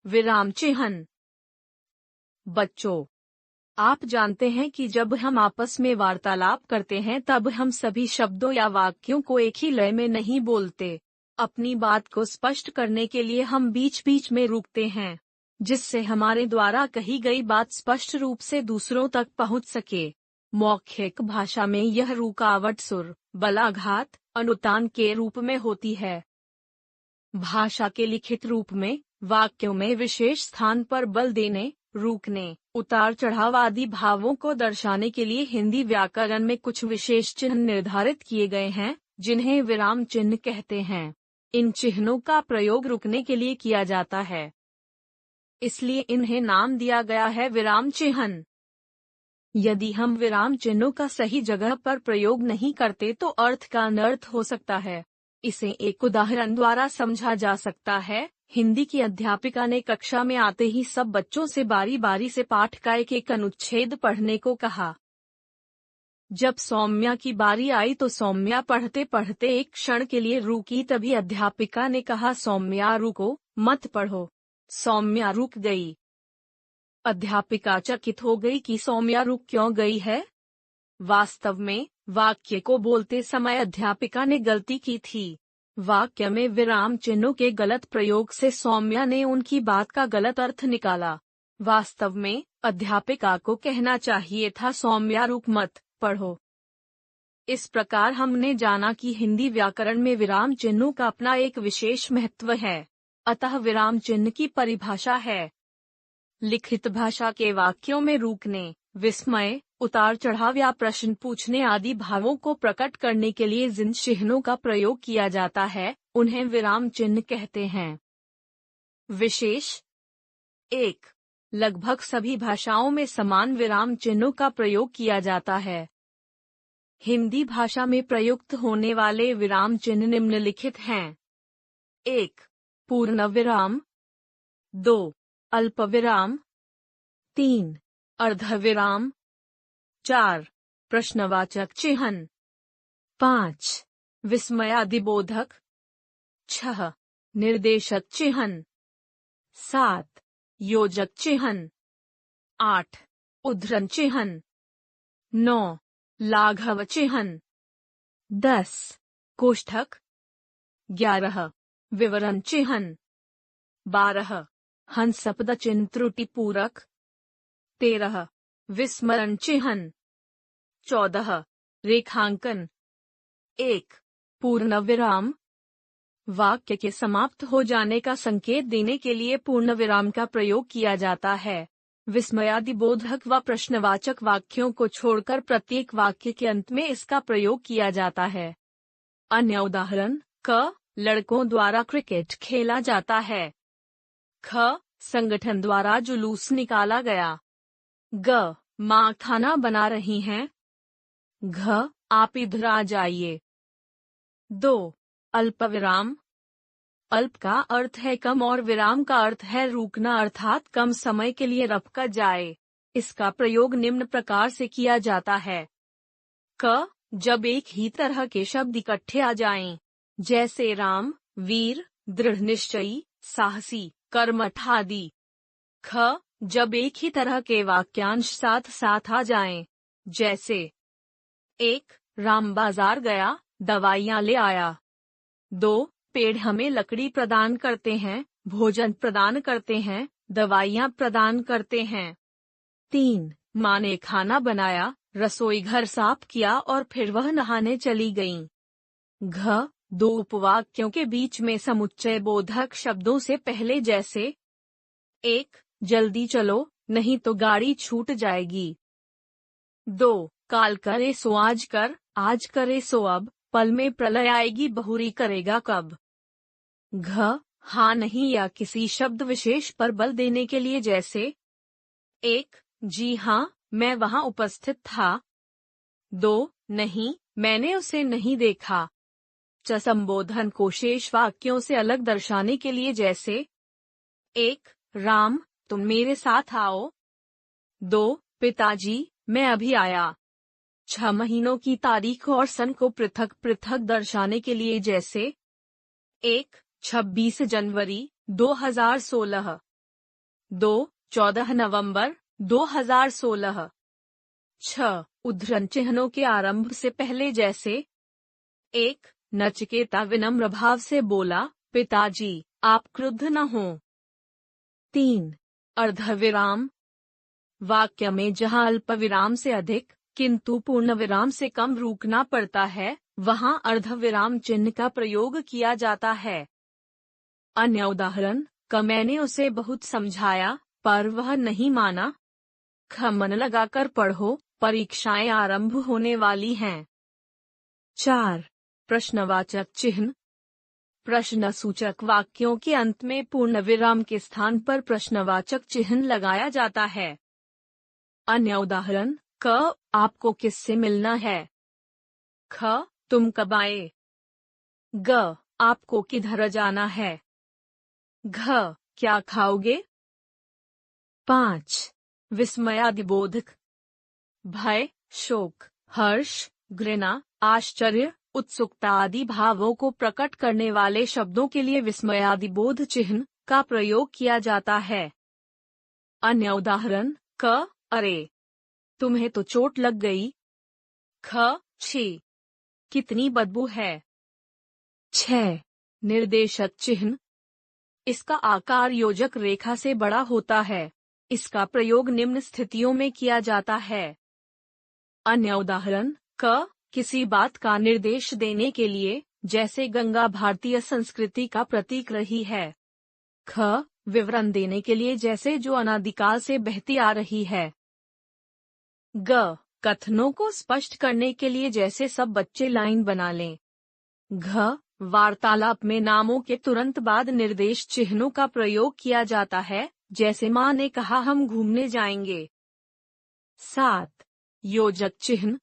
विराम चिह्न। बच्चों, आप जानते हैं कि जब हम आपस में वार्तालाप करते हैं तब हम सभी शब्दों या वाक्यों को एक ही लय में नहीं बोलते। अपनी बात को स्पष्ट करने के लिए हम बीच बीच में रुकते हैं, जिससे हमारे द्वारा कही गई बात स्पष्ट रूप से दूसरों तक पहुंच सके। मौखिक भाषा में यह रुकावट सुर, बलाघात, अनुतान के रूप में होती है। भाषा के लिखित रूप में वाक्यों में विशेष स्थान पर बल देने, रुकने, उतार चढ़ाव आदि भावों को दर्शाने के लिए हिंदी व्याकरण में कुछ विशेष चिन्ह निर्धारित किए गए हैं, जिन्हें विराम चिन्ह कहते हैं। इन चिन्हों का प्रयोग रुकने के लिए किया जाता है, इसलिए इन्हें नाम दिया गया है विराम चिन्ह। यदि हम विराम चिन्हों का सही जगह पर प्रयोग नहीं करते तो अर्थ का अनर्थ हो सकता है। इसे एक उदाहरण द्वारा समझा जा सकता है। हिंदी की अध्यापिका ने कक्षा में आते ही सब बच्चों से बारी बारी से पाठ का एक अनुच्छेद पढ़ने को कहा। जब सौम्या की बारी आई तो सौम्या पढ़ते पढ़ते एक क्षण के लिए रुकी। तभी अध्यापिका ने कहा, सौम्या रुको, मत पढ़ो। सौम्या रुक गई। अध्यापिका चकित हो गई कि सौम्या रुक क्यों गई है। वास्तव में वाक्य को बोलते समय अध्यापिका ने गलती की थी। वाक्य में विराम चिन्हों के गलत प्रयोग से सौम्या ने उनकी बात का गलत अर्थ निकाला। वास्तव में अध्यापिका को कहना चाहिए था, सौम्या रुक, मत पढ़ो। इस प्रकार हमने जाना कि हिंदी व्याकरण में विराम चिन्हों का अपना एक विशेष महत्व है। अतः विराम चिन्ह की परिभाषा है, लिखित भाषा के वाक्यों में रुकने, विस्मय, उतार चढ़ाव या प्रश्न पूछने आदि भावों को प्रकट करने के लिए जिन चिन्हों का प्रयोग किया जाता है, उन्हें विराम चिन्ह कहते हैं। विशेष 1. लगभग सभी भाषाओं में समान विराम चिन्हों का प्रयोग किया जाता है। हिंदी भाषा में प्रयुक्त होने वाले विराम चिन्ह निम्नलिखित हैं। 1. पूर्ण विराम। 2. अल्प विराम। 3. अर्ध विराम। 4. प्रश्नवाचक चिन्ह। 5. विस्मयादिबोधक। 6. निर्देशक चिन्ह। 7. योजक चिन्ह। 8. उद्धरण चिन्ह। 9. लाघव चिन्ह। 10. कोष्ठक। 11. विवरण चिन्ह। 12. हंसपद चिन्ह त्रुटि पूरक। 13. विस्मरण चिन्ह। 14. रेखांकन। 1. पूर्ण विराम। वाक्य के समाप्त हो जाने का संकेत देने के लिए पूर्ण विराम का प्रयोग किया जाता है। विस्मयादिबोधक व प्रश्नवाचक वाक्यों को छोड़कर प्रत्येक वाक्य के अंत में इसका प्रयोग किया जाता है। अन्य उदाहरण: क. लड़कों द्वारा क्रिकेट खेला जाता है। ख. संगठन द्वारा जुलूस निकाला गया। ग. माँ खाना बना रही हैं। घ. आप इधर आ जाइए। 2. अल्प विराम। अल्प का अर्थ है कम और विराम का अर्थ है रुकना, अर्थात कम समय के लिए रुका जाए। इसका प्रयोग निम्न प्रकार से किया जाता है। क. जब एक ही तरह के शब्द इकट्ठे आ जाएं, जैसे राम, वीर, दृढ़ निश्चयी, साहसी, कर्मठ आदि। ख. जब एक ही तरह के वाक्यांश साथ साथ आ जाएं, जैसे 1. राम बाजार गया, दवाइयाँ ले आया। 2. पेड़ हमें लकड़ी प्रदान करते हैं, भोजन प्रदान करते हैं, दवाइयाँ प्रदान करते हैं। 3. माँ ने खाना बनाया, रसोई घर साफ किया और फिर वह नहाने चली गईं। घ. 2 उपवाक्यों के बीच में समुच्चय बोधक शब्दों से पहले, जैसे 1. जल्दी चलो, नहीं तो गाड़ी छूट जाएगी। 2. काल करे सो आज कर, आज करे सो अब, पल में प्रलय आएगी, बहुरी करेगा कब। घ. हाँ नहीं या किसी शब्द विशेष पर बल देने के लिए, जैसे 1. जी हाँ, मैं वहाँ उपस्थित था। 2. नहीं, मैंने उसे नहीं देखा। च. संबोधन को शेष वाक्यों से अलग दर्शाने के लिए, जैसे 1. राम, तुम मेरे साथ आओ। 2. पिताजी, मैं अभी आया। 6 महीनों की तारीख और सन को पृथक पृथक दर्शाने के लिए, जैसे 1. 26 जनवरी 2016। 2. 14 नवंबर 2016। 6. उद्धरण चिन्हों के आरंभ से पहले जैसे 1. नचिकेता विनम्र भाव से बोला, पिताजी, आप क्रुद्ध न हो। 3. अर्धविराम, वाक्य में जहां अल्प विराम से अधिक किंतु पूर्ण विराम से कम रुकना पड़ता है, वहां अर्धविराम चिन्ह का प्रयोग किया जाता है। अन्य उदाहरण, मैंने उसे बहुत समझाया पर वह नहीं माना। मन लगाकर पढ़ो, परीक्षाएं आरंभ होने वाली हैं। 4. प्रश्नवाचक चिन्ह, प्रश्नसूचक वाक्यों के अंत में पूर्ण विराम के स्थान पर प्रश्नवाचक चिन्ह लगाया जाता है। अन्य उदाहरण, आपको किससे मिलना है? ख, तुम कब आए? ग, आपको किधर जाना है? घ, क्या खाओगे? 5. विस्मयादिबोधक, भय, शोक, हर्ष, घृणा, आश्चर्य, उत्सुकता आदि भावों को प्रकट करने वाले शब्दों के लिए विस्मयादिबोध चिन्ह का प्रयोग किया जाता है। अन्य उदाहरण, अरे, तुम्हें तो चोट लग गई। ख, छी, कितनी बदबू है। 6. निर्देशक चिन्ह, इसका आकार योजक रेखा से बड़ा होता है। इसका प्रयोग निम्न स्थितियों में किया जाता है। अन्य उदाहरण, किसी बात का निर्देश देने के लिए, जैसे गंगा भारतीय संस्कृति का प्रतीक रही है। ख, विवरण देने के लिए, जैसे जो अनादिकाल से बहती आ रही है। ग, कथनों को स्पष्ट करने के लिए, जैसे सब बच्चे लाइन बना लें। घ, वार्तालाप में नामों के तुरंत बाद निर्देश चिन्हों का प्रयोग किया जाता है, जैसे माँ ने कहा हम घूमने जाएंगे। 7. योजक चिन्ह,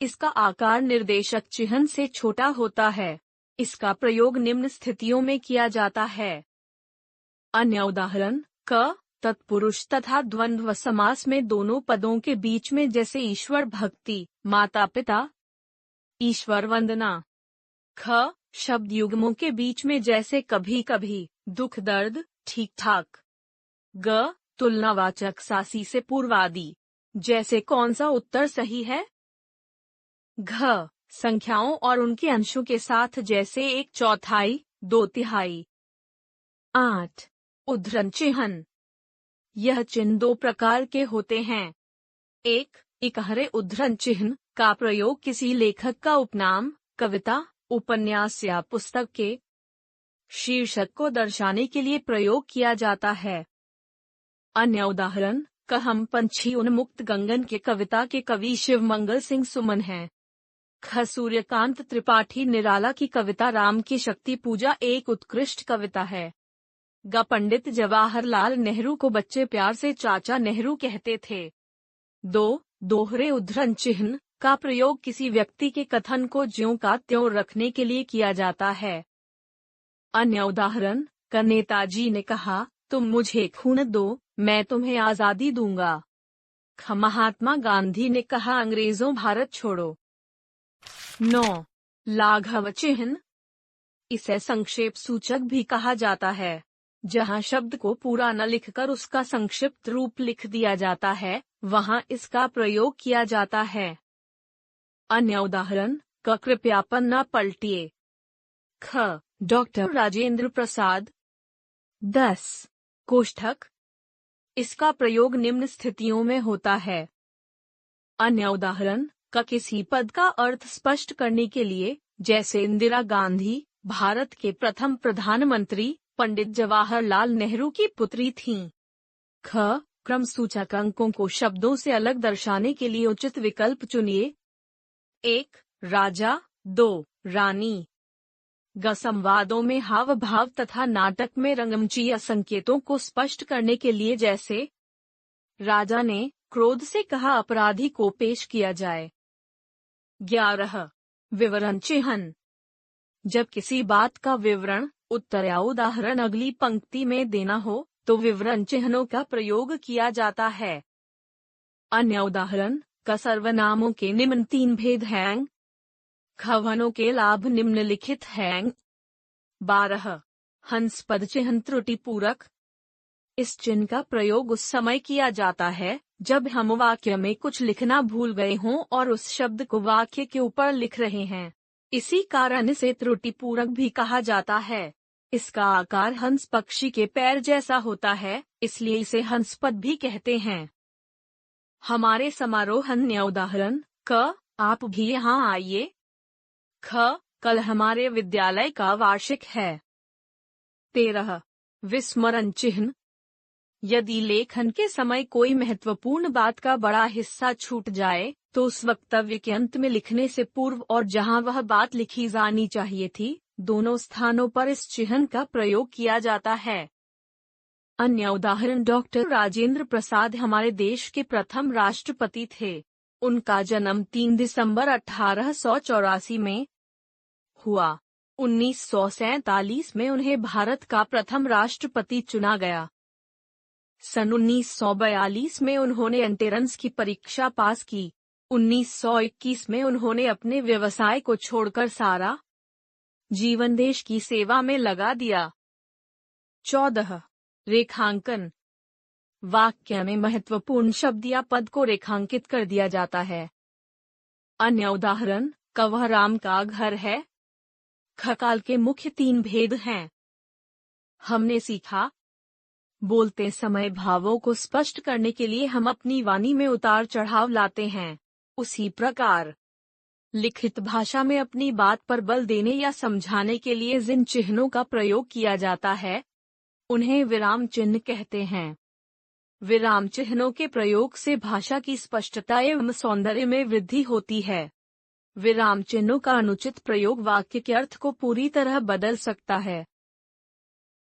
इसका आकार निर्देशक चिन्ह से छोटा होता है। इसका प्रयोग निम्न स्थितियों में किया जाता है। अन्य उदाहरण, तत्पुरुष तथा द्वंद्व समास में दोनों पदों के बीच में, जैसे ईश्वर भक्ति, माता पिता, ईश्वर वंदना। ख, शब्द युग्मों के बीच में, जैसे कभी कभी, दुख दर्द, ठीक ठाक। ग, तुलनावाचक सासी से पूर्वादि, जैसे कौन सा उत्तर सही है। घ, संख्याओं और उनके अंशों के साथ, जैसे 1/4, 2/3। 8. उद्धरण चिन्ह, यह चिन्ह 2 प्रकार के होते हैं। 1. इकहरे उद्धरण चिन्ह का प्रयोग किसी लेखक का उपनाम, कविता, उपन्यास या पुस्तक के शीर्षक को दर्शाने के लिए प्रयोग किया जाता है। अन्य उदाहरण, हम पंछी उन्मुक्त गंगन के कविता के कवि शिवमंगल सिंह सुमन हैं। ख, सूर्यकांत त्रिपाठी निराला की कविता राम की शक्ति पूजा एक उत्कृष्ट कविता है। ग, पंडित जवाहरलाल नेहरू को बच्चे प्यार से चाचा नेहरू कहते थे। 2. दोहरे उद्धरण चिन्ह का प्रयोग किसी व्यक्ति के कथन को ज्यों का त्यों रखने के लिए किया जाता है। अन्य उदाहरण, नेताजी ने कहा, तुम मुझे खून दो, मैं तुम्हें आजादी दूंगा। ख, महात्मा गांधी ने कहा, अंग्रेजों भारत छोड़ो। 9. लाघव चिन्ह, इसे संक्षेप सूचक भी कहा जाता है। जहां शब्द को पूरा न लिखकर उसका संक्षिप्त रूप लिख दिया जाता है, वहां इसका प्रयोग किया जाता है। अन्य उदाहरण, कृपया पन्ना पलटिए। ख, डॉक्टर राजेंद्र प्रसाद। 10. कोष्ठक, इसका प्रयोग निम्न स्थितियों में होता है। अन्य उदाहरण, किसी पद का अर्थ स्पष्ट करने के लिए, जैसे इंदिरा गांधी भारत के प्रथम प्रधानमंत्री पंडित जवाहरलाल नेहरू की पुत्री थीं। ख, क्रम सूचक अंकों को शब्दों से अलग दर्शाने के लिए उचित विकल्प चुनिए। 1. राजा, 2. रानी। ग, संवादों में हाव भाव तथा नाटक में रंगमंचीय संकेतों को स्पष्ट करने के लिए, जैसे राजा ने क्रोध से कहा अपराधी को पेश किया जाए। 11. विवरण चिन्ह, जब किसी बात का विवरण, उत्तर या उदाहरण अगली पंक्ति में देना हो, तो विवरण चिन्हों का प्रयोग किया जाता है। अन्य उदाहरण, सर्वनामों के निम्न 3 भेद हैं। खवनों के लाभ निम्नलिखित हैं। 12. हंस पद चिन्ह त्रुटि पूरक। इस चिन्ह का प्रयोग उस समय किया जाता है जब हम वाक्य में कुछ लिखना भूल गए हों और उस शब्द को वाक्य के ऊपर लिख रहे हैं। इसी कारण इसे त्रुटिपूरक भी कहा जाता है। इसका आकार हंस पक्षी के पैर जैसा होता है, इसलिए इसे हंसपद भी कहते हैं। हमारे समारोह अन्य उदाहरण: क, आप भी यहाँ आइए। ख, कल हमारे विद्यालय का वार्षिक है। 13. विस्मरण चिन्ह: यदि लेखन के समय कोई महत्वपूर्ण बात का बड़ा हिस्सा छूट जाए, तो उस वक्तव्य के अंत में लिखने से पूर्व और जहां वह बात लिखी जानी चाहिए थी, दोनों स्थानों पर इस चिन्ह का प्रयोग किया जाता है। अन्य उदाहरण: डॉक्टर राजेंद्र प्रसाद हमारे देश के प्रथम राष्ट्रपति थे। उनका जन्म 3 दिसंबर 1884 में हुआ। 1947 में उन्हें भारत का प्रथम राष्ट्रपति चुना गया। सन 1942 में उन्होंने एंट्रेंस की परीक्षा पास की। 1921 में उन्होंने अपने व्यवसाय को छोड़कर सारा जीवन देश की सेवा में लगा दिया। 14. रेखांकन: वाक्य में महत्वपूर्ण शब्द या पद को रेखांकित कर दिया जाता है। अन्य उदाहरण: क, वह राम का घर है। ख काल के मुख्य 3 भेद हैं। हमने सीखा: बोलते समय भावों को स्पष्ट करने के लिए हम अपनी वाणी में उतार चढ़ाव लाते हैं। उसी प्रकार लिखित भाषा में अपनी बात पर बल देने या समझाने के लिए जिन चिन्हों का प्रयोग किया जाता है, उन्हें विराम चिन्ह कहते हैं। विराम चिन्हों के प्रयोग से भाषा की स्पष्टता एवं सौंदर्य में वृद्धि होती है। विराम चिन्हों का अनुचित प्रयोग वाक्य के अर्थ को पूरी तरह बदल सकता है।